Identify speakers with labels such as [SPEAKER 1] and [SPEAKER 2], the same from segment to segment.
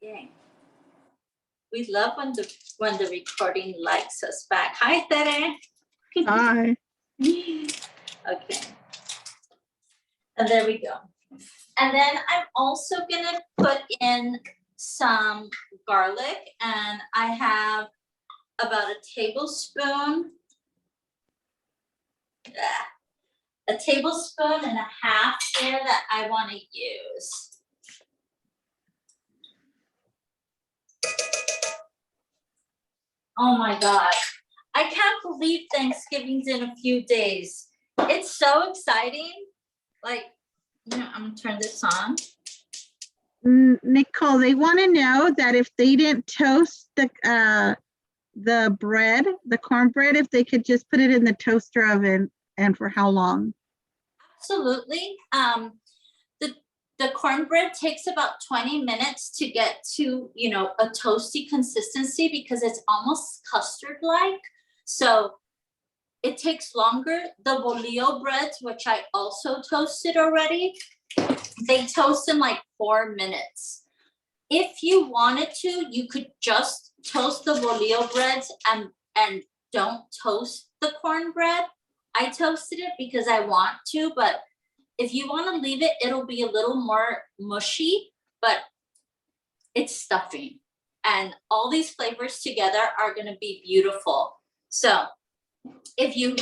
[SPEAKER 1] Yay. We love when the recording likes us back. Hi, Tere.
[SPEAKER 2] Hi.
[SPEAKER 1] Okay. And there we go. And then I'm also gonna put in some garlic, and I have about a tablespoon and a half there that I want to use. Oh my God. I can't believe Thanksgiving's in a few days. It's so exciting. Like, you know, I'm gonna turn this on.
[SPEAKER 2] Nicole, they want to know that if they didn't toast the bread, the cornbread, if they could just put it in the toaster oven, and for how long?
[SPEAKER 1] Absolutely. The cornbread takes about 20 minutes to get to, you know, a toasty consistency because it's almost custard-like. So it takes longer. The bolillo breads, which I also toasted already, they toast in like 4 minutes. If you wanted to, you could just toast the bolillo breads and don't toast the cornbread. I toasted it because I want to, but if you want to leave it, it'll be a little more mushy, but it's stuffing. And all these flavors together are going to be beautiful. So if you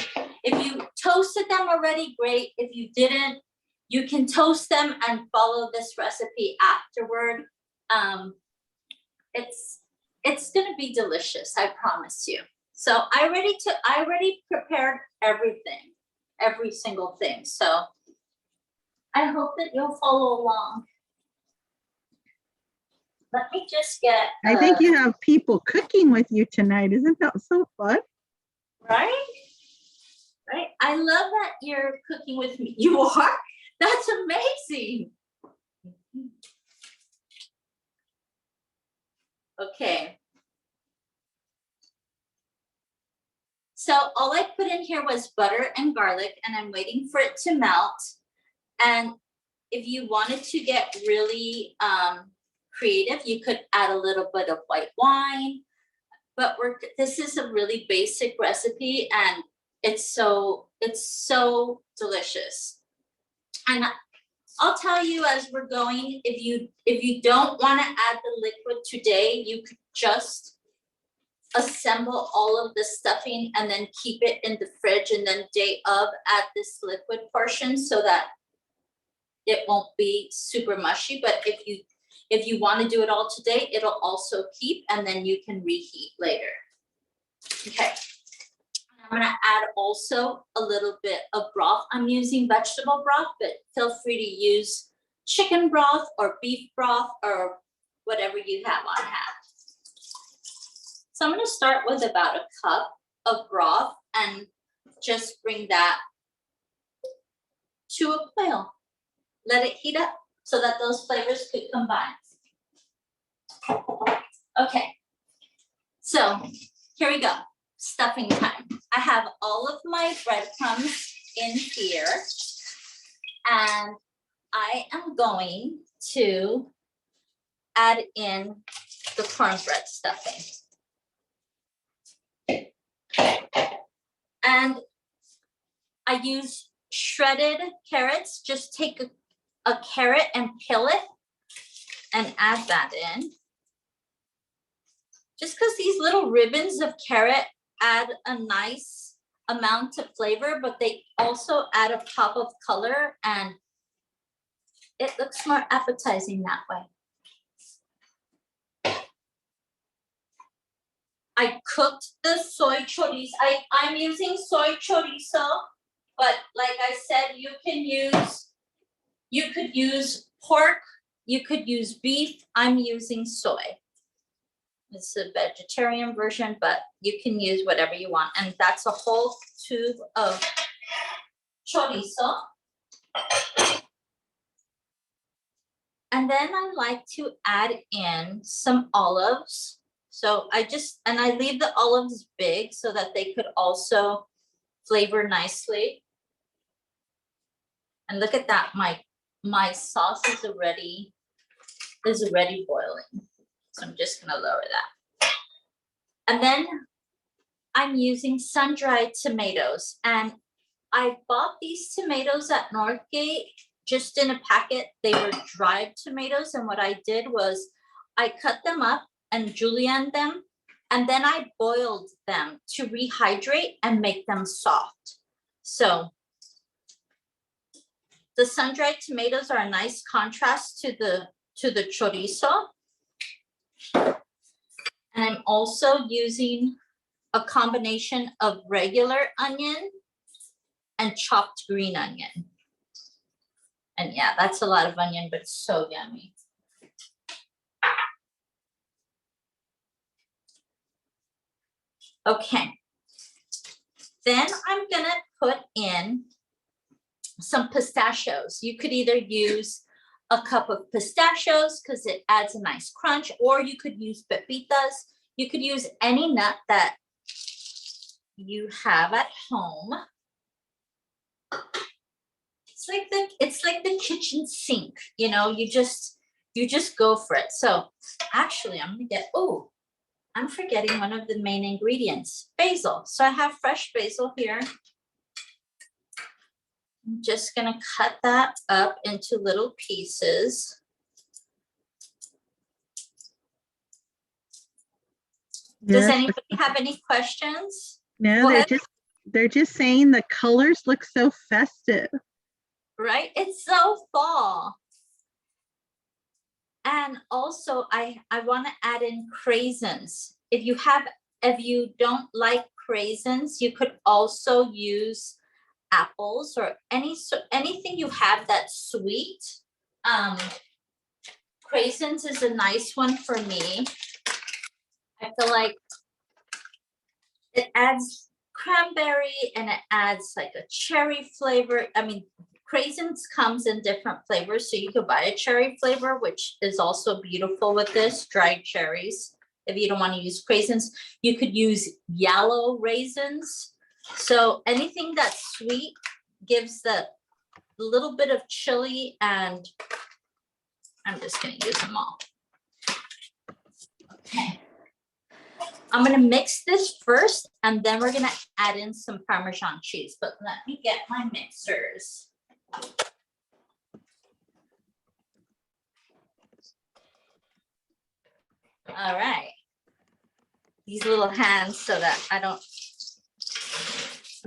[SPEAKER 1] toasted them already, great. If you didn't, you can toast them and follow this recipe afterward. It's going to be delicious, I promise you. So I already prepared everything, every single thing. So I hope that you'll follow along. Let me just get.
[SPEAKER 2] I think you have people cooking with you tonight. Isn't that so fun?
[SPEAKER 1] Right? Right. I love that you're cooking with me. You are? That's amazing. Okay. So all I put in here was butter and garlic, and I'm waiting for it to melt. And if you wanted to get really creative, you could add a little bit of white wine. But this is a really basic recipe, and it's so delicious. And I'll tell you as we're going, if you don't want to add the liquid today, you could just assemble all of the stuffing and then keep it in the fridge, and then day of add this liquid portion so that it won't be super mushy. But if you want to do it all today, it'll also keep, and then you can reheat later. Okay. I'm gonna add also a little bit of broth. I'm using vegetable broth, but feel free to use chicken broth or beef broth or whatever you have on hand. So I'm gonna start with about a cup of broth and just bring that to a boil. Let it heat up so that those flavors could combine. Okay, so here we go, stuffing time. I have all of my breadcrumbs in here, and I am going to add in the cornbread stuffing. And I use shredded carrots. Just take a carrot and peel it and add that in. Just because these little ribbons of carrot add a nice amount of flavor, but they also add a pop of color, and it looks more appetizing that way. I cooked the soy chorizo. I'm using soy chorizo, but like I said, you could use pork, you could use beef. I'm using soy. It's a vegetarian version, but you can use whatever you want. And that's a whole tube of chorizo. And then I like to add in some olives. So I leave the olives big so that they could also flavor nicely. And look at that, my sauce is already boiling. So I'm just gonna lower that. And then I'm using sun-dried tomatoes, and I bought these tomatoes at Northgate just in a packet. They were dried tomatoes, and what I did was I cut them up and julienned them, and then I boiled them to rehydrate and make them soft. So the sun-dried tomatoes are a nice contrast to the chorizo. And I'm also using a combination of regular onion and chopped green onion. And yeah, that's a lot of onion, but it's so yummy. Okay. Then I'm gonna put in some pistachios. You could either use a cup of pistachios because it adds a nice crunch, or you could use pepitas. You could use any nut that you have at home. It's like the kitchen sink, you know, you just go for it. So actually I'm gonna get, oh, I'm forgetting one of the main ingredients, basil. So I have fresh basil here. I'm just gonna cut that up into little pieces. Does anybody have any questions?
[SPEAKER 2] No, they're just saying the colors look so festive. Right?
[SPEAKER 1] It's so fall. And also I want to add in craisins. If you don't like craisins, you could also use apples or anything you have that's sweet. Craisins is a nice one for me. I feel like it adds cranberry and it adds like a cherry flavor. I mean, craisins comes in different flavors, so you could buy a cherry flavor, which is also beautiful with this, dried cherries. If you don't want to use craisins, you could use yellow raisins. So anything that's sweet gives the little bit of chili, and I'm just going to use them all. Okay. I'm going to mix this first, and then we're going to add in some Parmesan cheese, but let me get my mixers. All right. These little hands so that I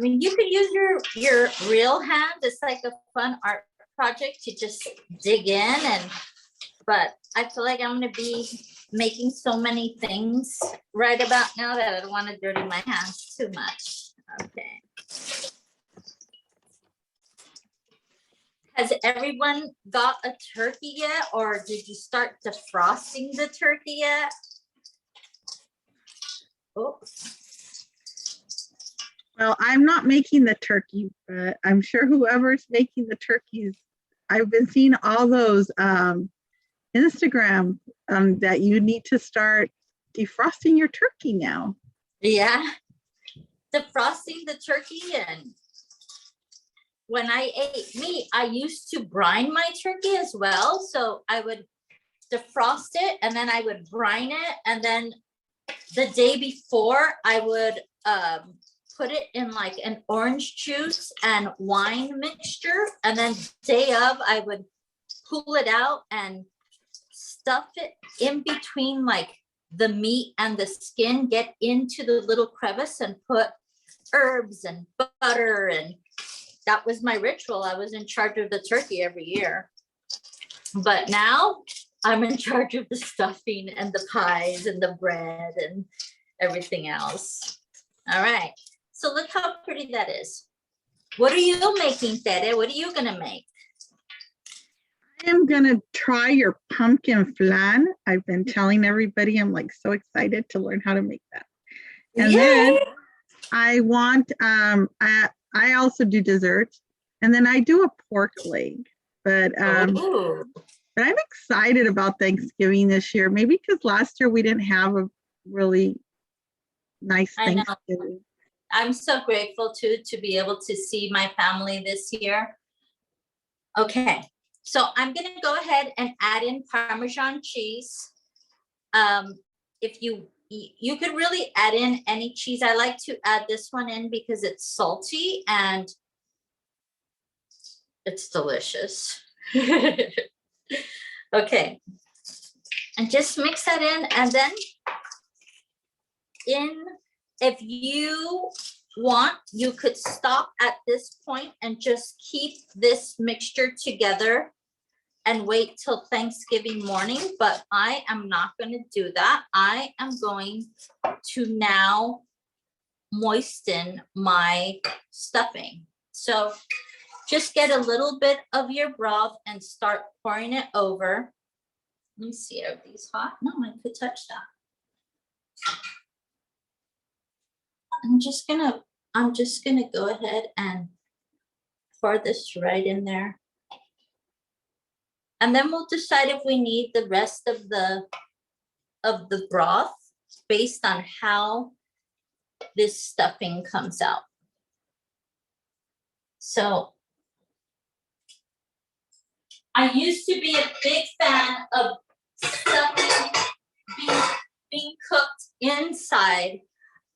[SPEAKER 1] mean, you could use your real hand. It's like a fun art project to just dig in, but I feel like I'm going to be making so many things right about now that I don't want to dirty my hands too much. Okay. Has everyone got a turkey yet, or did you start defrosting the turkey yet? Oh.
[SPEAKER 2] Well, I'm not making the turkey, but I'm sure whoever's making the turkeys, I've been seeing all those Instagram that you need to start defrosting your turkey now.
[SPEAKER 1] Yeah, defrosting the turkey. And when I ate meat, I used to brine my turkey as well. So I would defrost it and then I would brine it. And then the day before I would put it in like an orange juice and wine mixture. And then day of I would pull it out and stuff it in between like the meat and the skin, get into the little crevice and put herbs and butter, and that was my ritual. I was in charge of the turkey every year. But now I'm in charge of the stuffing and the pies and the bread and everything else. All right. So look how pretty that is. What are you making, Tere? What are you going to make?
[SPEAKER 2] I am going to try your pumpkin flan. I've been telling everybody, I'm like so excited to learn how to make that. And
[SPEAKER 1] Yay!
[SPEAKER 2] then I want, I also do desserts, and then I do a pork leg, but I'm excited about Thanksgiving this year. Maybe because last year we didn't have a really nice Thanksgiving.
[SPEAKER 1] I'm so grateful to be able to see my family this year. Okay, so I'm gonna go ahead and add in Parmesan cheese. If you could really add in any cheese. I like to add this one in because it's salty and it's delicious. Okay, and just mix that in, and then if you want, you could stop at this point and just keep this mixture together and wait till Thanksgiving morning, but I am not going to do that. I am going to now moisten my stuffing. So just get a little bit of your broth and start pouring it over. Let me see, are these hot? No, I could touch that. I'm just gonna go ahead and pour this right in there. And then we'll decide if we need the rest of the broth based on how this stuffing comes out. So I used to be a big fan of stuffing being cooked inside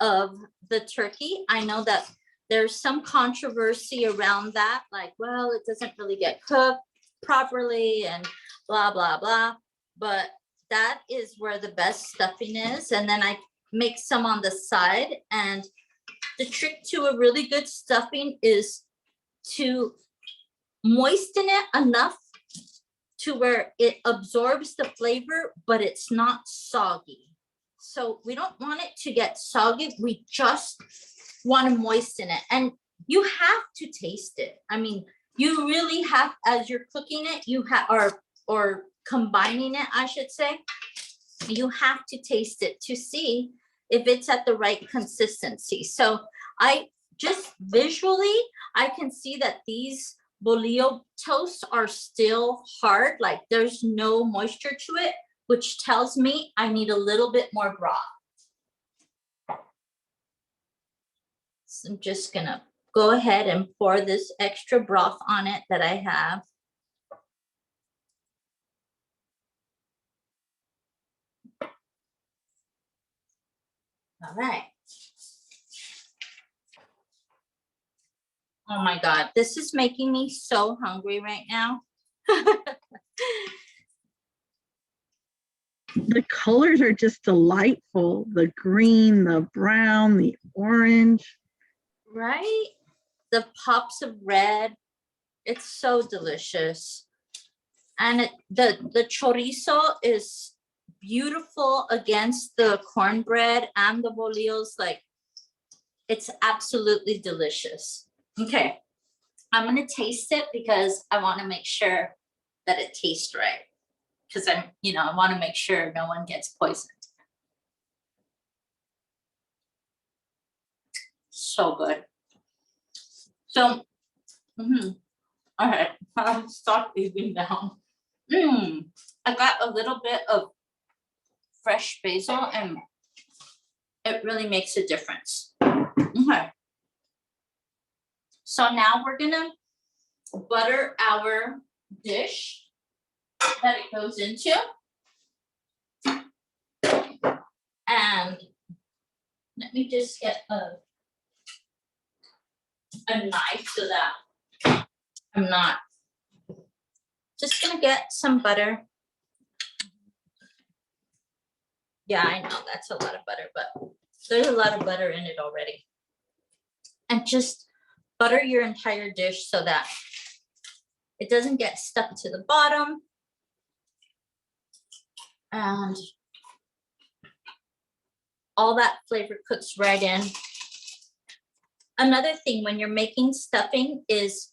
[SPEAKER 1] of the turkey. I know that there's some controversy around that, like, well, it doesn't really get cooked properly and blah, blah, blah. But that is where the best stuffing is. And then I make some on the side. And the trick to a really good stuffing is to moisten it enough to where it absorbs the flavor, but it's not soggy. So we don't want it to get soggy. We just want to moisten it. And you have to taste it. I mean, you really have, as you're cooking it, you have, or combining it, I should say, you have to taste it to see if it's at the right consistency. So I just visually, I can see that these bolillo toasts are still hard, like there's no moisture to it, which tells me I need a little bit more broth. So I'm just gonna go ahead and pour this extra broth on it that I have. All right. Oh my God, this is making me so hungry right now.
[SPEAKER 2] The colors are just delightful. The green, the brown, the orange.
[SPEAKER 1] Right? The pops of red. It's so delicious. And the chorizo is beautiful against the cornbread and the bolillos. Like, it's absolutely delicious. Okay, I'm gonna taste it because I want to make sure that it tastes right. Because I want to make sure no one gets poisoned. So good. So, all right, I'll stop eating now. I got a little bit of fresh basil and it really makes a difference. Okay. So now we're gonna butter our dish that it goes into. And let me just get a knife so that I'm not just gonna get some butter. Yeah, I know that's a lot of butter, but there's a lot of butter in it already. And just butter your entire dish so that it doesn't get stuck to the bottom. And all that flavor cooks right in. Another thing when you're making stuffing is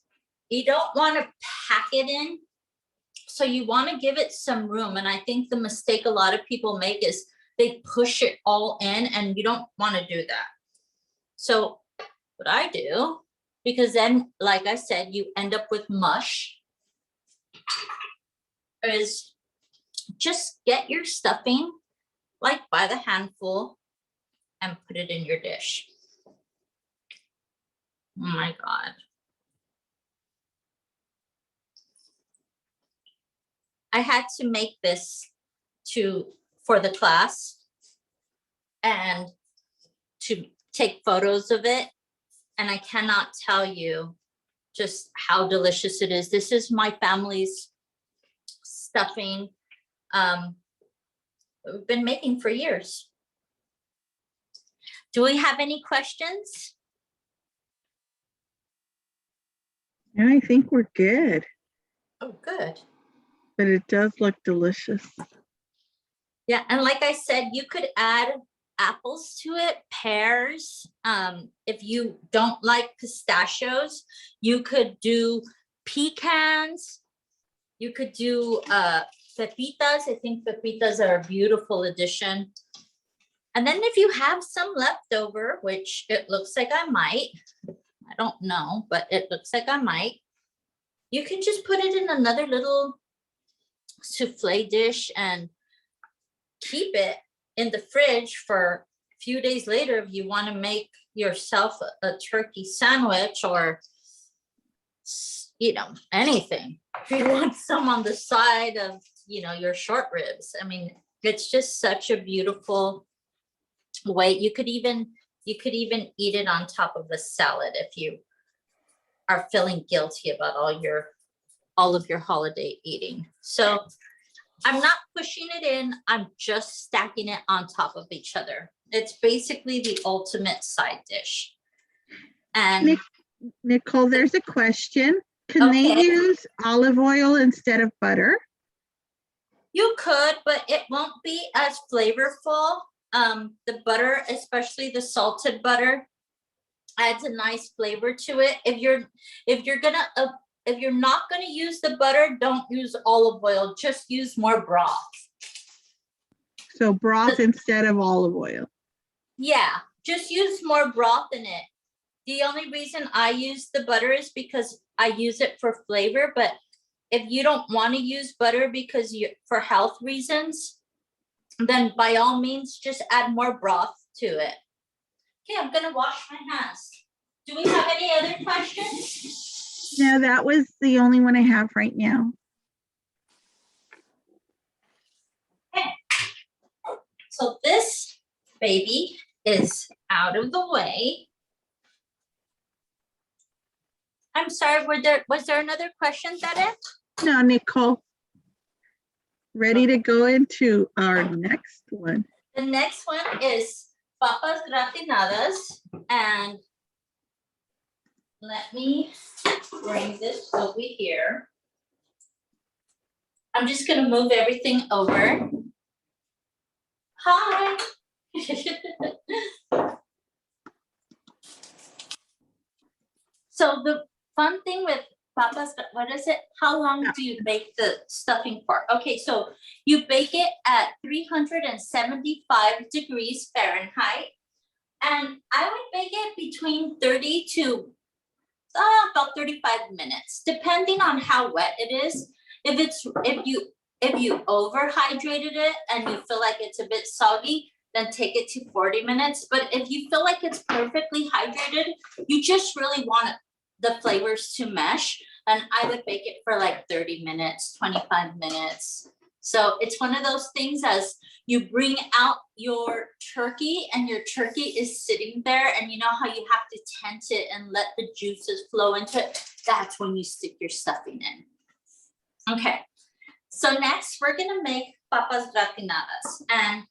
[SPEAKER 1] you don't want to pack it in. So you want to give it some room. And I think the mistake a lot of people make is they push it all in, and you don't want to do that. So what I do, because then, like I said, you end up with mush, is just get your stuffing like by the handful and put it in your dish. Oh my God. I had to make this to for the class and to take photos of it. And I cannot tell you just how delicious it is. This is my family's stuffing. We've been making for years. Do we have any questions?
[SPEAKER 2] And I think we're good,
[SPEAKER 1] Oh, good.
[SPEAKER 2] but it does look delicious.
[SPEAKER 1] Yeah, and like I said, you could add apples to it, pears. If you don't like pistachios, you could do pecans. You could do pepitas. I think pepitas are a beautiful addition. And then if you have some leftover, which it looks like I might, I don't know, but it looks like I might, you can just put it in another little souffle dish and keep it in the fridge for a few days later if you want to make yourself a turkey sandwich or, you know, anything. If you want some on the side of, you know, your short ribs. I mean, it's just such a beautiful way. You could even eat it on top of a salad if you are feeling guilty about all of your holiday eating. So I'm not pushing it in, I'm just stacking it on top of each other. It's basically the ultimate side dish. And
[SPEAKER 2] Nicole, there's a question. Can they use olive oil instead of butter?
[SPEAKER 1] You could, but it won't be as flavorful. The butter, especially the salted butter, adds a nice flavor to it. If you're not gonna use the butter, don't use olive oil, just use more broth.
[SPEAKER 2] So broth instead of olive oil.
[SPEAKER 1] Yeah, just use more broth in it. The only reason I use the butter is because I use it for flavor, but if you don't want to use butter because for health reasons, then by all means, just add more broth to it. Okay, I'm gonna wash my hands. Do we have any other questions?
[SPEAKER 2] No, that was the only one I have right now.
[SPEAKER 1] Okay. So this baby is out of the way. I'm sorry, was there another question, that it?
[SPEAKER 2] No, Nicole. Ready to go into our next one.
[SPEAKER 1] The next one is papas gratinadas, and let me bring this over here. I'm just gonna move everything over. Hi. So the fun thing with papas, what is it? How long do you bake the stuffing for? Okay, so you bake it at 375 degrees Fahrenheit. And I would bake it between 30 to about 35 minutes, depending on how wet it is. If you overhydrated it and you feel like it's a bit soggy, then take it to 40 minutes. But if you feel like it's perfectly hydrated, you just really want the flavors to mesh. And I would bake it for like 30 minutes, 25 minutes. So it's one of those things as you bring out your turkey and your turkey is sitting there and you know how you have to tent it and let the juices flow into it. That's when you stick your stuffing in. Okay, so next we're gonna make papas gratinadas. And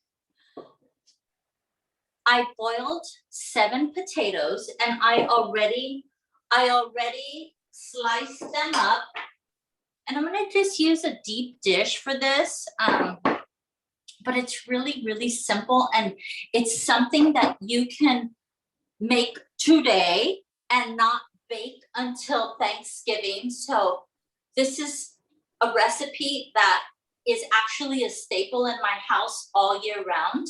[SPEAKER 1] I boiled 7 potatoes and I already sliced them up. And I'm gonna just use a deep dish for this, but it's really, really simple. And it's something that you can make today and not bake until Thanksgiving. So this is a recipe that is actually a staple in my house all year round.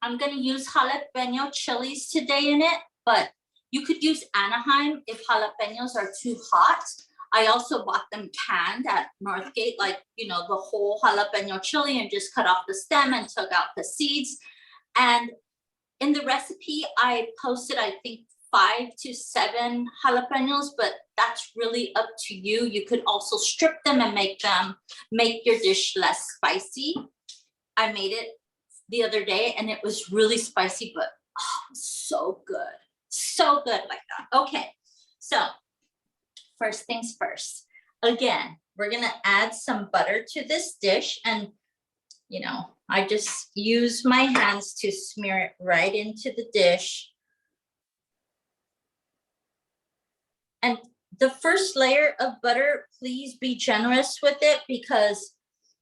[SPEAKER 1] I'm gonna use jalapeno chilies today in it, but you could use Anaheim if jalapenos are too hot. I also bought them canned at Northgate, like, you know, the whole jalapeno chili and just cut off the stem and took out the seeds. And in the recipe, I posted, I think 5 to 7 jalapenos, but that's really up to you. You could also strip them and make your dish less spicy. I made it the other day and it was really spicy, but so good. So good like that. Okay, so first things first. Again, we're gonna add some butter to this dish, and I just use my hands to smear it right into the dish. And the first layer of butter, please be generous with it, because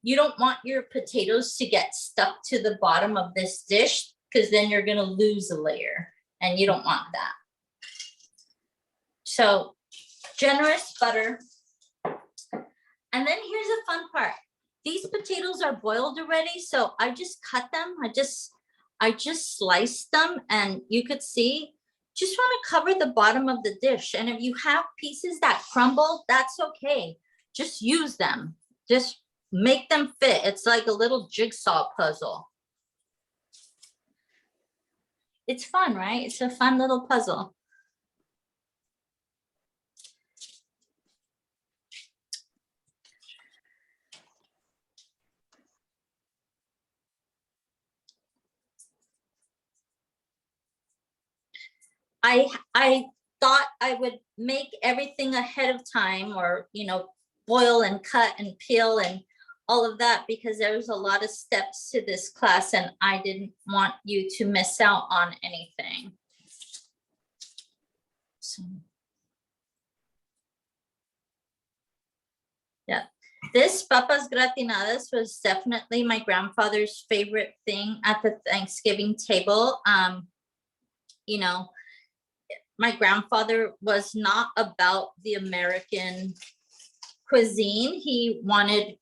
[SPEAKER 1] you don't want your potatoes to get stuck to the bottom of this dish, because then you're gonna lose a layer and you don't want that. So generous butter. And then here's the fun part. These potatoes are boiled already, so I just cut them. I just sliced them, and you could see, just want to cover the bottom of the dish. And if you have pieces that crumble, that's okay. Just use them. Just make them fit. It's like a little jigsaw puzzle. It's fun, right? It's a fun little puzzle. I thought I would make everything ahead of time, or boil and cut and peel and all of that, because there's a lot of steps to this class and I didn't want you to miss out on anything. So yeah, this papas gratinadas was definitely my grandfather's favorite thing at the Thanksgiving table. My grandfather was not about the American cuisine. He wanted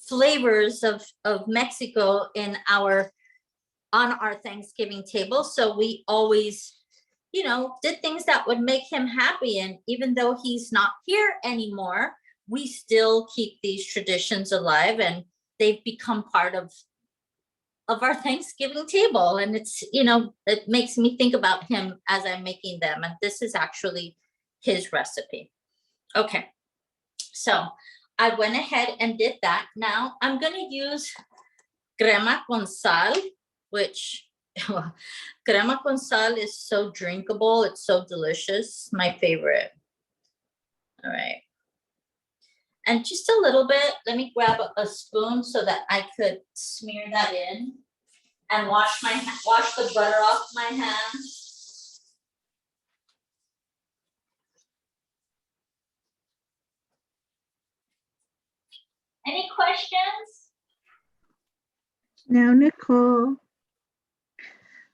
[SPEAKER 1] flavors of Mexico on our Thanksgiving table. So we always, did things that would make him happy. And even though he's not here anymore, we still keep these traditions alive, and they've become part of our Thanksgiving table. And it's, it makes me think about him as I'm making them. And this is actually his recipe. Okay, so I went ahead and did that. Now I'm going to use crema con sal, which crema con sal is so drinkable. It's so delicious. My favorite. All right. And just a little bit, let me grab a spoon so that I could smear that in and wash the butter off my hands. Any questions?
[SPEAKER 2] No, Nicole.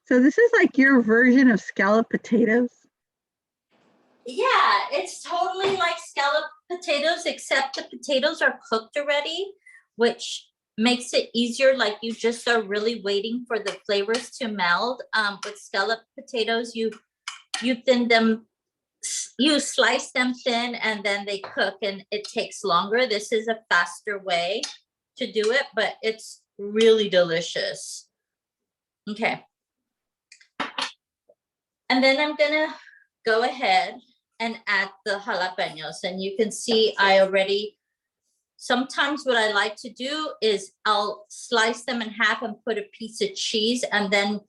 [SPEAKER 2] So this is like your version of scalloped potatoes?
[SPEAKER 1] Yeah, it's totally like scalloped potatoes, except the potatoes are cooked already, which makes it easier. Like, you just are really waiting for the flavors to meld. With scalloped potatoes, you thin them, you slice them thin, and then they cook, and it takes longer. This is a faster way to do it, but it's really delicious. Okay. And then I'm gonna go ahead and add the jalapenos, and you can see sometimes what I like to do is I'll slice them in half and put a piece of cheese and then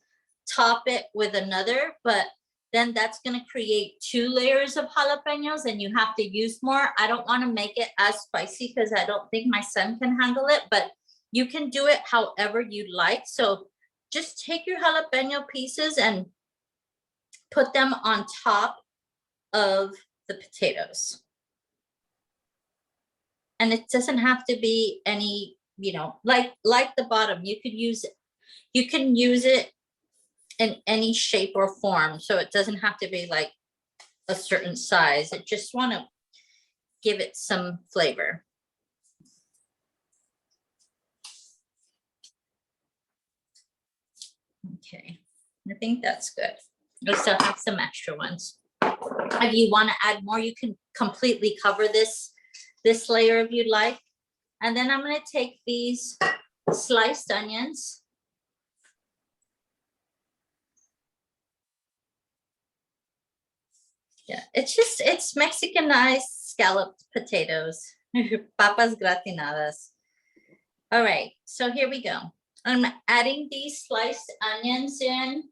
[SPEAKER 1] top it with another, but then that's going to create 2 layers of jalapenos and you have to use more. I don't want to make it as spicy because I don't think my son can handle it, but you can do it however you like. So just take your jalapeno pieces and put them on top of the potatoes. And it doesn't have to be any, like the bottom. You can use it in any shape or form. So it doesn't have to be like a certain size. I just want to give it some flavor. Okay, I think that's good. I still have some extra ones. If you want to add more, you can completely cover this layer if you'd like. And then I'm going to take these sliced onions. Yeah, it's Mexicanized scalloped potatoes, papas gratinadas. All right, so here we go. I'm adding these sliced onions in.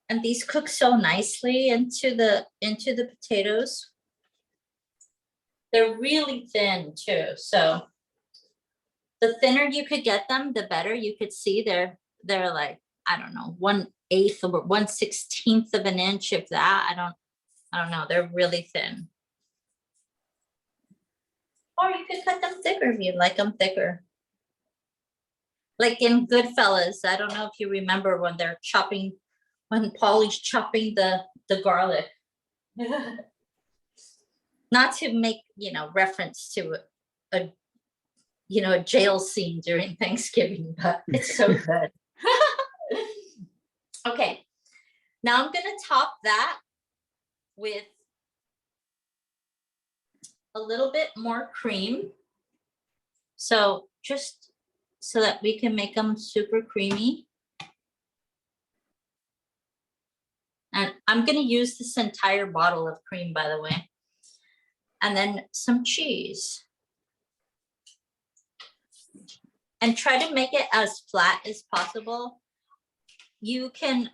[SPEAKER 1] And these cook so nicely into the potatoes. They're really thin too, so the thinner you could get them, the better. You could see they're like, I don't know, 1/8 or 1/16 of an inch, if that. I don't know. They're really thin. Or you could cut them thicker if you like them thicker. Like in Goodfellas, I don't know if you remember when they're chopping, when Paulie's chopping the garlic. Not to make, reference to a jail scene during Thanksgiving, but it's so good. Okay, now I'm gonna top that with a little bit more cream. So just so that we can make them super creamy. And I'm gonna use this entire bottle of cream, by the way. And then some cheese. And try to make it as flat as possible. You could,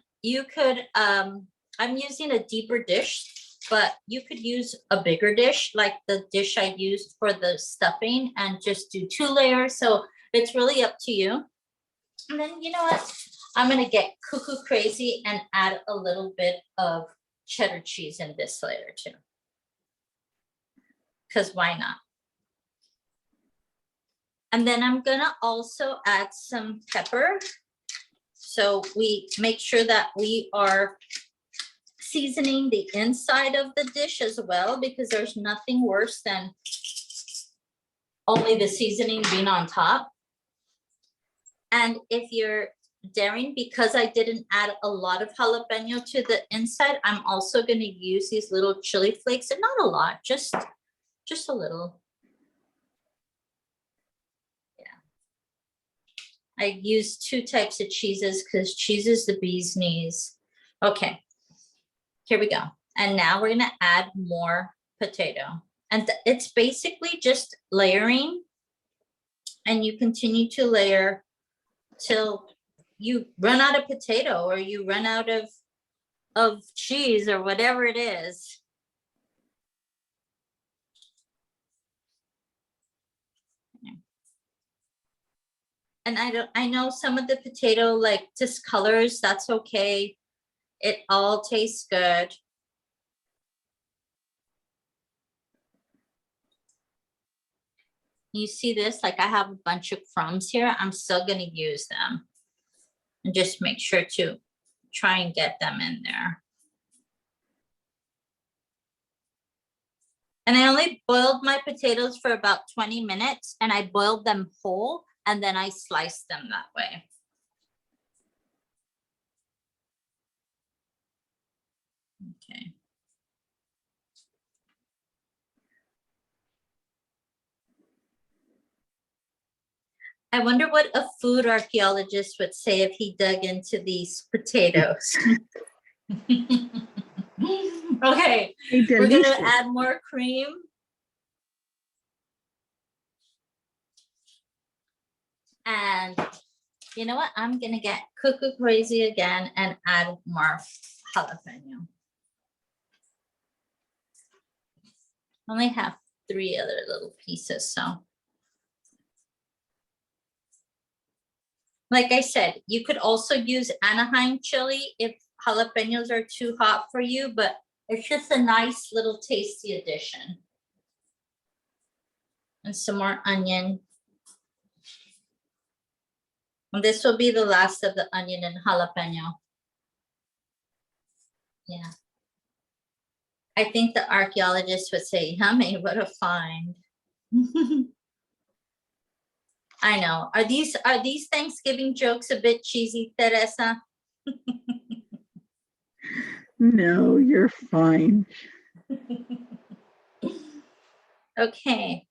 [SPEAKER 1] I'm using a deeper dish, but you could use a bigger dish, like the dish I used for the stuffing, and just do 2 layers. So it's really up to you. And then, you know what? I'm gonna get cuckoo crazy and add a little bit of cheddar cheese in this layer too. Because why not? And then I'm gonna also add some pepper. So we make sure that we are seasoning the inside of the dish as well, because there's nothing worse than only the seasoning being on top. And if you're daring, because I didn't add a lot of jalapeno to the inside, I'm also gonna use these little chili flakes, and not a lot, just a little. I use 2 types of cheeses because cheese is the bee's knees. Okay, here we go. And now we're gonna add more potato. And it's basically just layering. And you continue to layer till you run out of potato, or you run out of cheese, or whatever it is. And I know some of the potato like discolors, that's okay. It all tastes good. You see this, like I have a bunch of crumbs here. I'm still gonna use them. And just make sure to try and get them in there. And I only boiled my potatoes for about 20 minutes, and I boiled them whole, and then I sliced them that way. Okay. I wonder what a food archaeologist would say if he dug into these potatoes. Okay, we're gonna add more cream. And you know what? I'm gonna get cuckoo crazy again and add more jalapeno. Only have 3 other little pieces, so. Like I said, you could also use Anaheim chili if jalapenos are too hot for you, but it's just a nice little tasty addition. And some more onion. And this will be the last of the onion and jalapeno. Yeah. I think the archaeologist would say, yummy, what a find. I know. Are these Thanksgiving jokes a bit cheesy, Teresa?
[SPEAKER 2] No, you're fine.
[SPEAKER 1] Okay.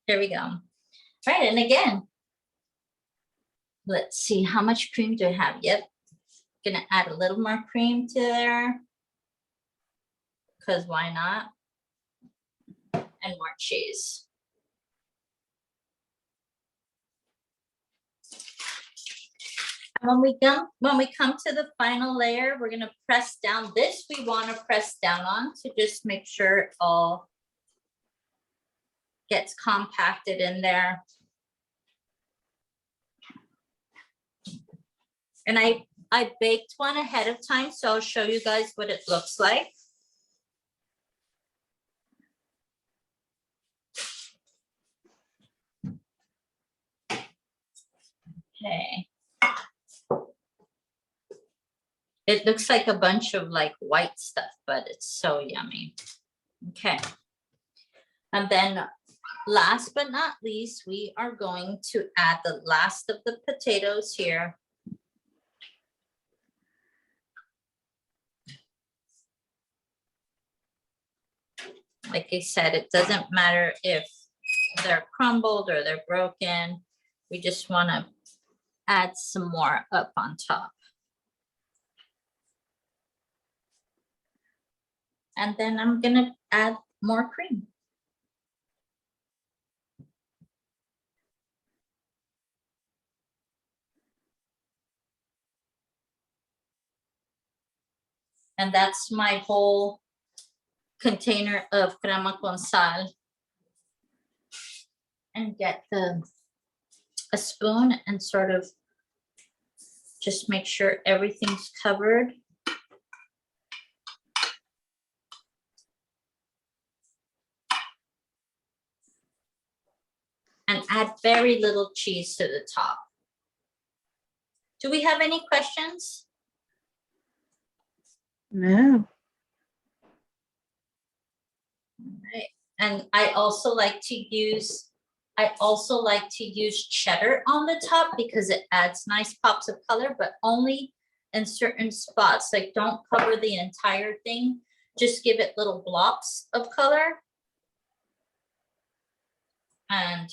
[SPEAKER 1] Here we go. Right, and again, let's see, how much cream do I have? Yep. Gonna add a little more cream to there, because why not? And more cheese. And when we come to the final layer, we're gonna press down. This we want to press down on to just make sure it all gets compacted in there. And I baked one ahead of time, so I'll show you guys what it looks like. Okay. It looks like a bunch of like white stuff, but it's so yummy. Okay. And then last but not least, we are going to add the last of the potatoes here. Like I said, it doesn't matter if they're crumbled or they're broken. We just want to add some more up on top. And then I'm going to add more cream. And that's my whole container of crema con sal. And get a spoon and sort of just make sure everything's covered. And add very little cheese to the top. Do we have any questions?
[SPEAKER 2] No.
[SPEAKER 1] All right. And I also like to use cheddar on the top because it adds nice pops of color, but only in certain spots. Like don't cover the entire thing. Just give it little blobs of color. And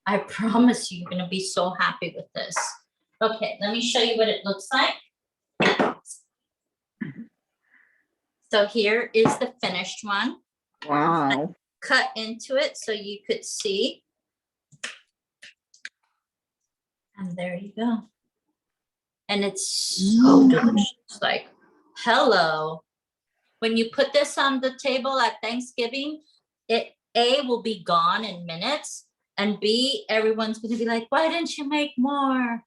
[SPEAKER 1] I promise you're gonna be so happy with this. Okay, let me show you what it looks like. So here is the finished one.
[SPEAKER 2] Wow.
[SPEAKER 1] Cut into it so you could see. And there you go. And it's so delicious. Like, hello. When you put this on the table at Thanksgiving, it A, will be gone in minutes, and B, everyone's going to be like, why didn't you make more?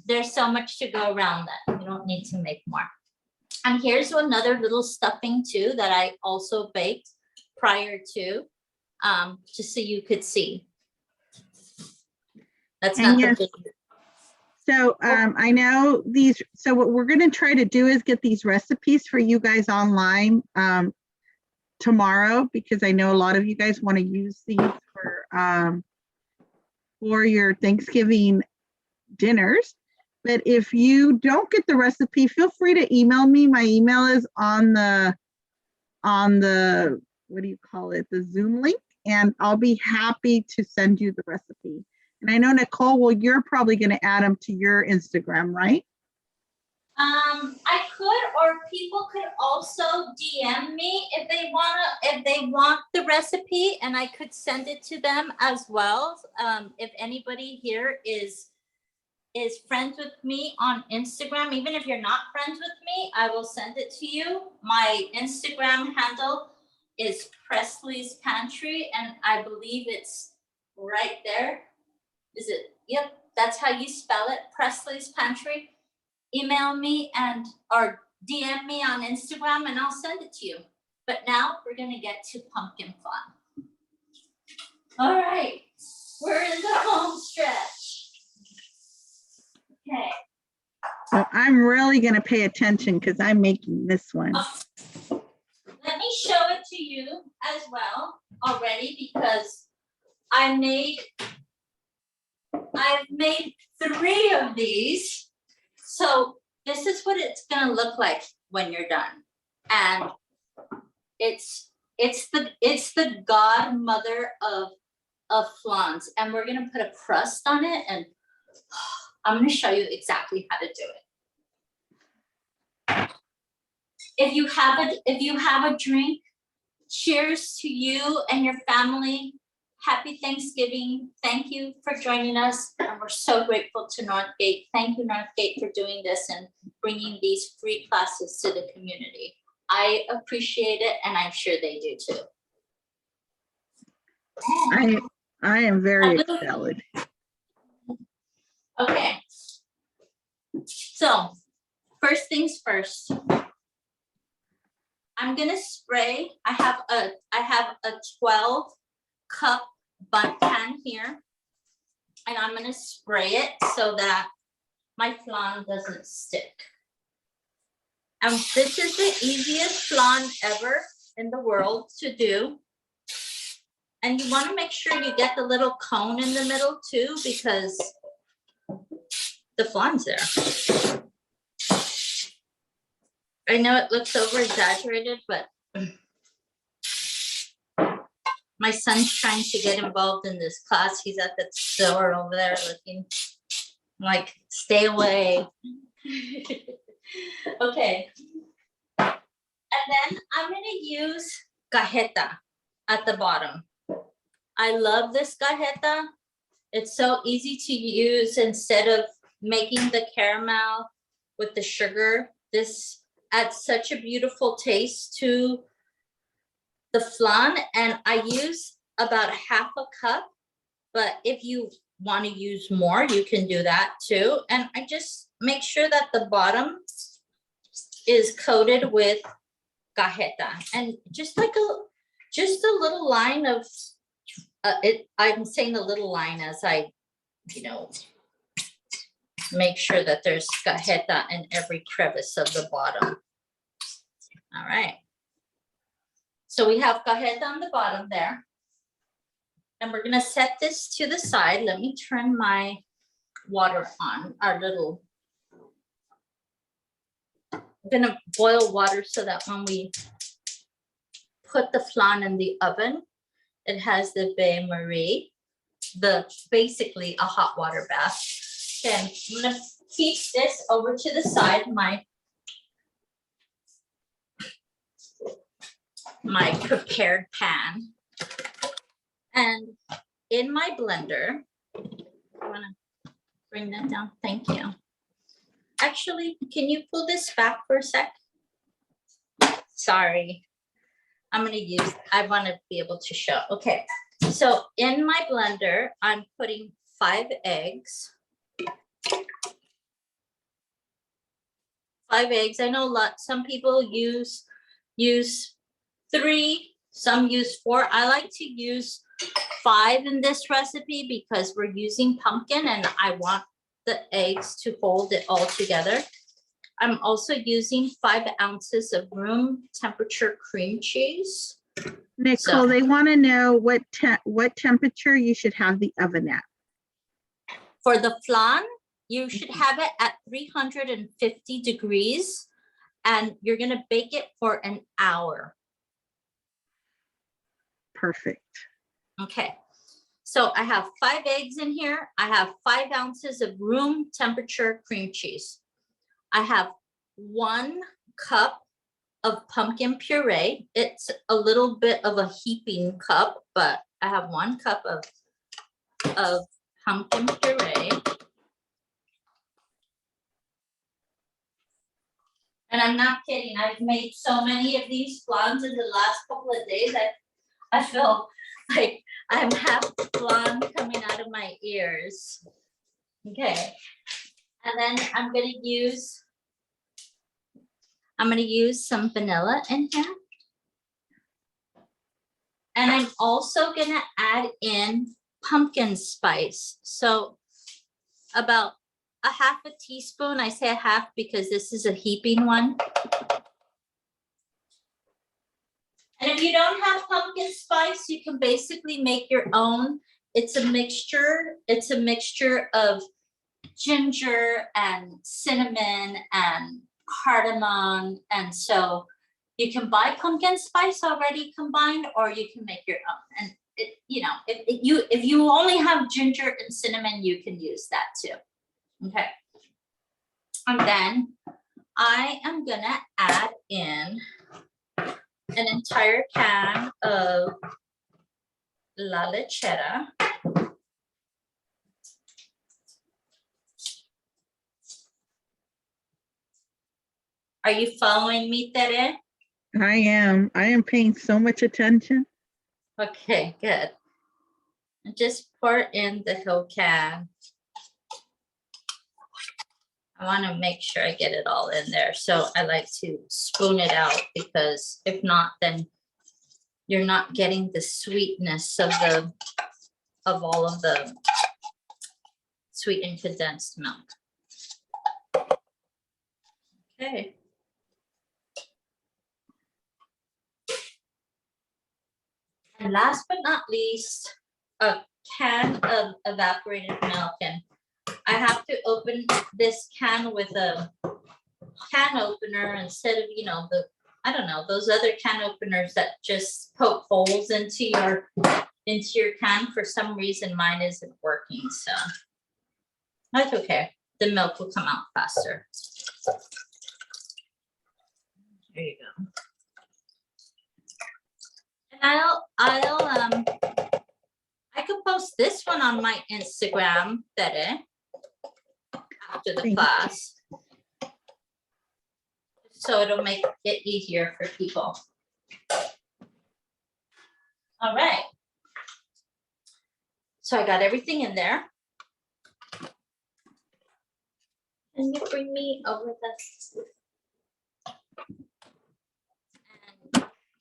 [SPEAKER 1] There's so much to go around that you don't need to make more. And here's another little stuffing too that I also baked prior to, just so you could see. That's not the video.
[SPEAKER 2] So I know these, so what we're gonna try to do is get these recipes for you guys online tomorrow, because I know a lot of you guys want to use these for your Thanksgiving dinners. But if you don't get the recipe, feel free to email me. My email is on the, what do you call it? The Zoom link, and I'll be happy to send you the recipe. And I know, Nicole, well, you're probably going to add them to your Instagram, right?
[SPEAKER 1] I could, or people could also DM me if they want the recipe, and I could send it to them as well. If anybody here is friends with me on Instagram, even if you're not friends with me, I will send it to you. My Instagram handle is Presley's Pantry, and I believe it's right there. Is it? Yep, that's how you spell it, Presley's Pantry. Email me or DM me on Instagram and I'll send it to you. But now we're gonna get to pumpkin fun. All right, we're in the home stretch. Okay.
[SPEAKER 2] So I'm really going to pay attention because I'm making this one.
[SPEAKER 1] Let me show it to you as well already, because I've made 3 of these. So this is what it's going to look like when you're done. And it's the godmother of flans. And we're going to put a crust on it, and I'm going to show you exactly how to do it. If you have a drink, cheers to you and your family. Happy Thanksgiving. Thank you for joining us. And we're so grateful to Northgate. Thank you, Northgate, for doing this and bringing these free classes to the community. I appreciate it, and I'm sure they do too.
[SPEAKER 2] I am very excited.
[SPEAKER 1] Okay. So first things first. I'm gonna spray. I have a 12 cup bundt pan here, and I'm gonna spray it so that my flan doesn't stick. And this is the easiest flan ever in the world to do. And you want to make sure you get the little cone in the middle too, because the flan's there. I know it looks over exaggerated, but my son's trying to get involved in this class. He's at the store over there looking like, stay away. Okay. And then I'm going to use cajeta at the bottom. I love this cajeta. It's so easy to use. Instead of making the caramel with the sugar, this adds such a beautiful taste to the flan. And I use about half a cup, but if you want to use more, you can do that too. And I just make sure that the bottom is coated with cajeta, and just like a little line of I'm saying a little line as I, make sure that there's cajeta in every crevice of the bottom. All right. So we have cajeta on the bottom there. And we're gonna set this to the side. Let me turn my water on, I'm gonna boil water so that when we put the flan in the oven, it has the bain-marie, basically a hot water bath. Then I'm gonna keep this over to the side, my prepared pan. And in my blender, I wanna bring that down, thank you. Actually, can you pull this back for a sec? Sorry, I wanna be able to show, okay. So in my blender, I'm putting 5 eggs. 5 eggs, I know some people use 3, some use 4. I like to use 5 in this recipe because we're using pumpkin and I want the eggs to hold it all together. I'm also using 5 ounces of room temperature cream cheese.
[SPEAKER 2] Nicole, they want to know what temperature you should have the oven at.
[SPEAKER 1] For the flan, you should have it at 350 degrees, and you're going to bake it for an hour.
[SPEAKER 2] Perfect.
[SPEAKER 1] Okay. So I have 5 eggs in here. I have 5 ounces of room temperature cream cheese. I have 1 cup of pumpkin puree. It's a little bit of a heaping cup, but I have 1 cup of pumpkin puree. And I'm not kidding. I've made so many of these flans in the last couple of days. I feel like I'm half flan coming out of my ears. Okay. And then I'm gonna use some vanilla in here. And I'm also gonna add in pumpkin spice. So about a half a teaspoon. I say a half because this is a heaping one. And if you don't have pumpkin spice, you can basically make your own. It's a mixture. It's a mixture of ginger and cinnamon and cardamom. And so you can buy pumpkin spice already combined, or you can make your own. And if you only have ginger and cinnamon, you can use that too. Okay. And then I am gonna add in an entire can of la lechera. Are you following me, Tere?
[SPEAKER 2] I am paying so much attention.
[SPEAKER 1] Okay, good. Just pour in the whole can. I want to make sure I get it all in there. So I like to spoon it out because if not, then you're not getting the sweetness of all of the sweetened condensed milk. Okay. And last but not least, a can of evaporated milk. And I have to open this can with a can opener instead of, you know, I don't know, those other can openers that just poke holes into your can. For some reason, mine isn't working, so that's okay. The milk will come out faster. There you go. And I could post this one on my Instagram, Tere, after the class. So it'll make it easier for people. All right. So I got everything in there. Can you bring me over this? And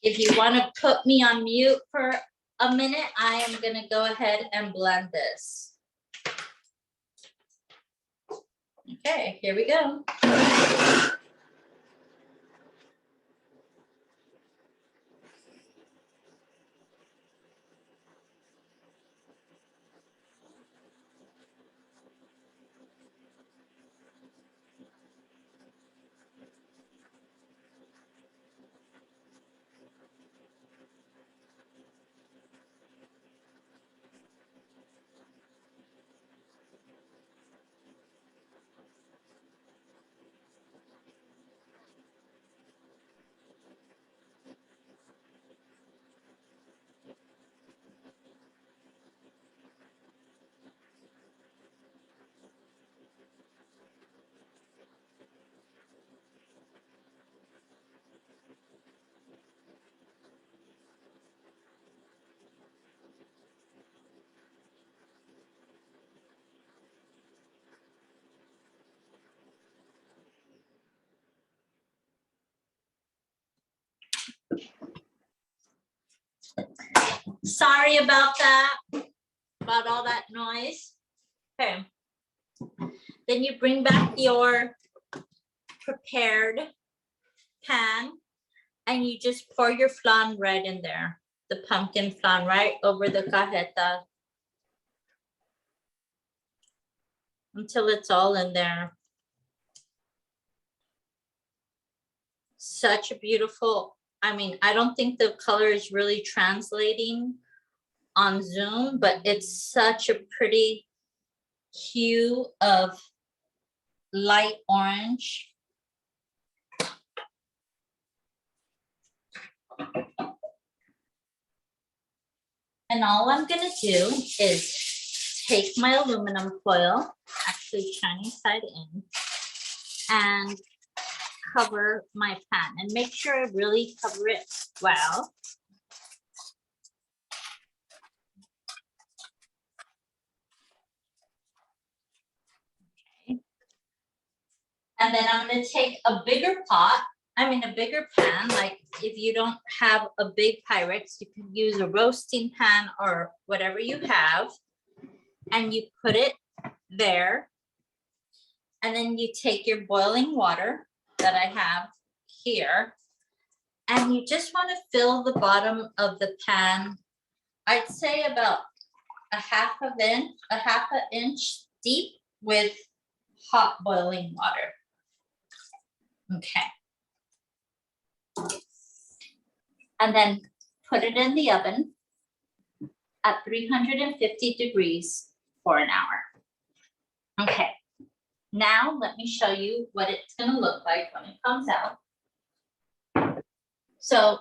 [SPEAKER 1] if you want to put me on mute for a minute, I am going to go ahead and blend this. Okay, here we go. Sorry about that, about all that noise. Okay. Then you bring back your prepared pan and you just pour your flan right in there. The pumpkin flan right over the cajeta until it's all in there. Such a beautiful, I mean, I don't think the color is really translating on Zoom, but it's such a pretty hue of light orange. And all I'm gonna do is take my aluminum foil, actually shiny side in, and cover my pan and make sure I really cover it well. Okay. And then I'm going to take a bigger a bigger pan. Like if you don't have a big Pyrex, you can use a roasting pan or whatever you have. And you put it there. And then you take your boiling water that I have here, and you just want to fill the bottom of the pan, I'd say about a half an inch deep with hot boiling water. Okay. And then put it in the oven at 350 degrees for an hour. Okay. Now let me show you what it's gonna look like when it comes out. So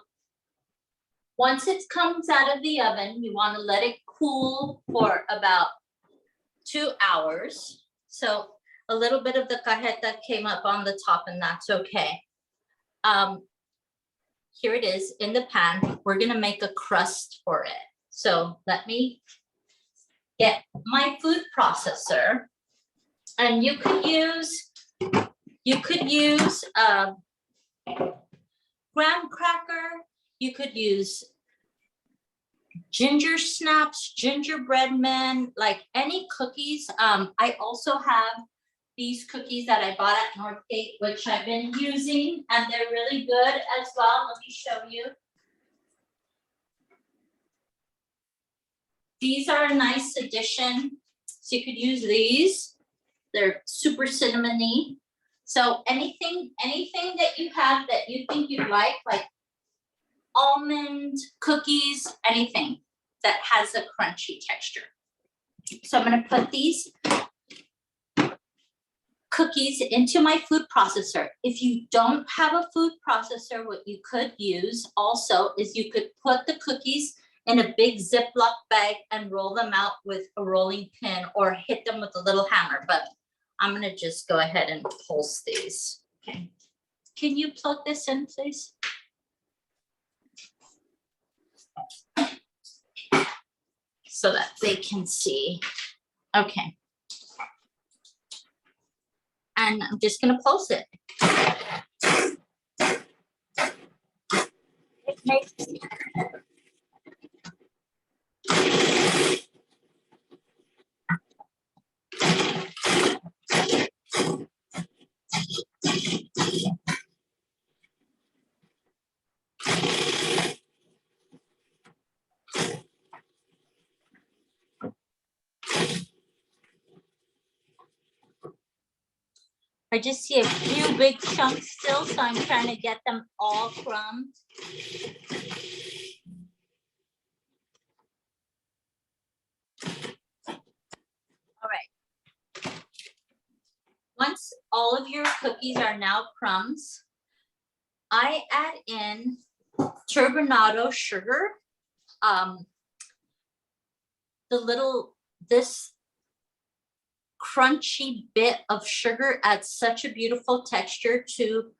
[SPEAKER 1] once it comes out of the oven, you want to let it cool for about 2 hours. So a little bit of the cajeta came up on the top, and that's okay. Here it is in the pan. We're gonna make a crust for it. So let me get my food processor, and you could use graham cracker. You could use ginger snaps, gingerbread men, like any cookies. I also have these cookies that I bought at Northgate, which I've been using, and they're really good as well. Let me show you. These are a nice addition. So you could use these. They're super cinnamony. So anything that you have that you think you'd like almond cookies, anything that has a crunchy texture. So I'm gonna put these cookies into my food processor. If you don't have a food processor, what you could use also is you could put the cookies in a big Ziploc bag and roll them out with a rolling pin or hit them with a little hammer. But I'm gonna just go ahead and pulse these. Okay. Can you plug this in, please? So that they can see. Okay. And I'm just gonna pulse it. It makes I just see a few big chunks still, so I'm trying to get them all crumbed. All right. Once all of your cookies are now crumbs, I add in turbinado sugar. This crunchy bit of sugar adds such a beautiful texture to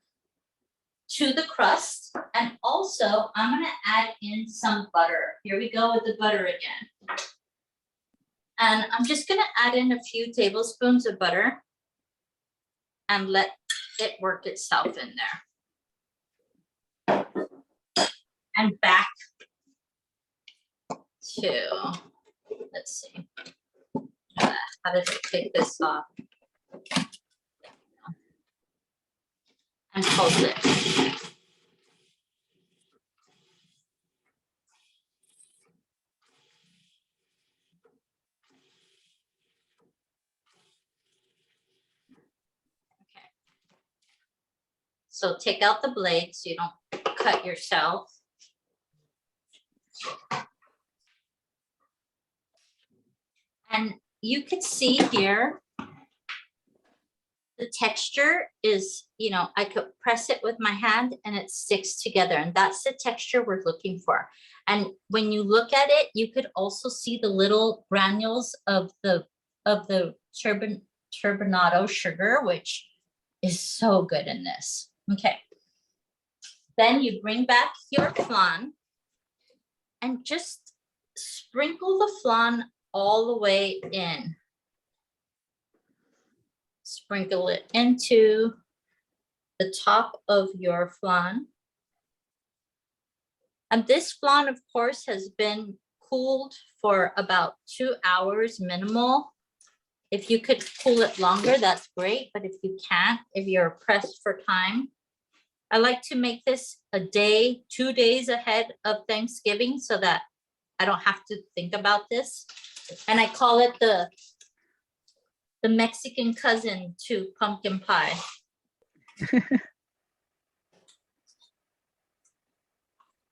[SPEAKER 1] the crust. And also I'm gonna add in some butter. Here we go with the butter again. And I'm just gonna add in a few tablespoons of butter and let it work itself in there. And back to, let's see, how did I take this off? And pulse it. Okay. So take out the blade so you don't cut yourself. And you can see here, the texture is, I could press it with my hand and it sticks together, and that's the texture we're looking for. And when you look at it, you could also see the little granules of the turbinado sugar, which is so good in this. Okay. Then you bring back your flan and just sprinkle the flan all the way in. Sprinkle it into the top of your flan. And this flan, of course, has been cooled for about 2 hours minimal. If you could cool it longer, that's great. But if you can't, if you're pressed for time, I like to make this a day, 2 days ahead of Thanksgiving so that I don't have to think about this. And I call it the Mexican cousin to pumpkin pie.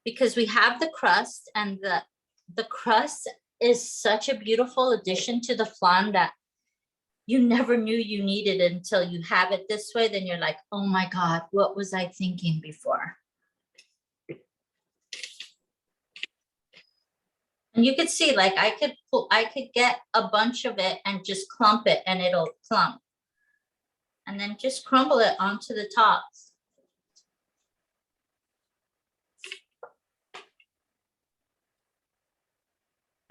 [SPEAKER 1] Because we have the crust, and the crust is such a beautiful addition to the flan that you never knew you needed it until you have it this way. Then you're like, oh my God, what was I thinking before? And you could see, like, I could get a bunch of it and just clump it and it'll clump. And then just crumble it onto the top.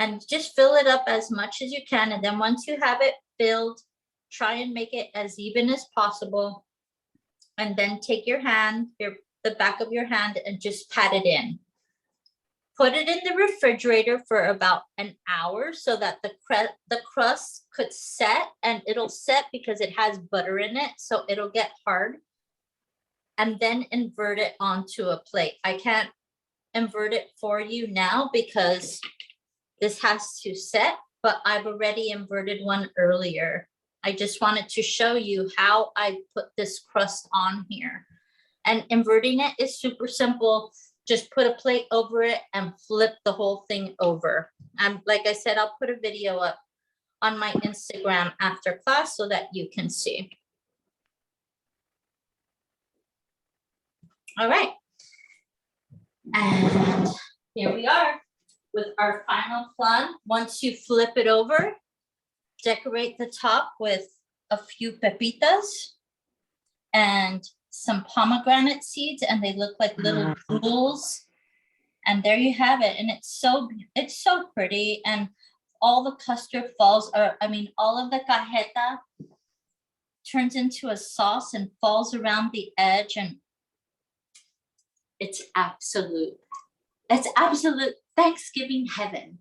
[SPEAKER 1] And just fill it up as much as you can. And then once you have it filled, try and make it as even as possible. And then take your hand, the back of your hand, and just pat it in. Put it in the refrigerator for about an hour so that the crust could set, and it'll set because it has butter in it, so it'll get hard. And then invert it onto a plate. I can't invert it for you now because this has to set, but I've already inverted one earlier. I just wanted to show you how I put this crust on here. And inverting it is super simple. Just put a plate over it and flip the whole thing over. And like I said, I'll put a video up on my Instagram after class so that you can see. All right. And here we are with our final flan. Once you flip it over, decorate the top with a few pepitas and some pomegranate seeds, and they look like little jewels. And there you have it. And it's so pretty. And all the custard falls, all of the cajeta turns into a sauce and falls around the edge. And it's absolute Thanksgiving heaven.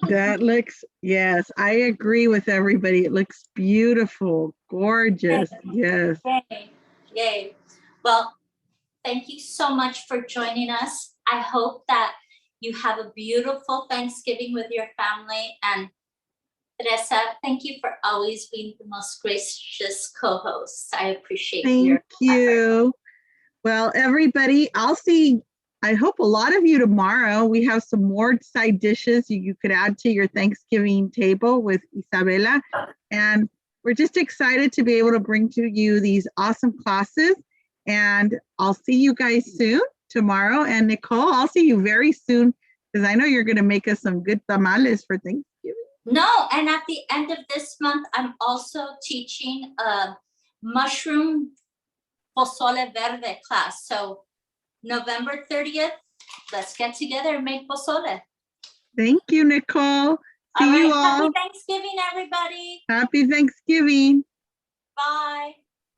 [SPEAKER 2] That looks, yes, I agree with everybody. It looks beautiful, gorgeous. Yes.
[SPEAKER 1] Yay. Yay. Well, thank you so much for joining us. I hope that you have a beautiful Thanksgiving with your family. And Teresa, thank you for always being the most gracious co-host. I appreciate your
[SPEAKER 2] Thank you. Well, everybody, I hope a lot of you tomorrow. We have some more side dishes you could add to your Thanksgiving table with Isabela. And we're just excited to be able to bring to you these awesome classes. And I'll see you guys soon tomorrow. And Nicole, I'll see you very soon because I know you're going to make us some good tamales for Thanksgiving.
[SPEAKER 1] No, and at the end of this month, I'm also teaching a mushroom pozole verde class. So November 30th, let's get together and make pozole.
[SPEAKER 2] Thank you, Nicole. See you all.
[SPEAKER 1] Happy Thanksgiving, everybody.
[SPEAKER 2] Happy Thanksgiving.
[SPEAKER 1] Bye.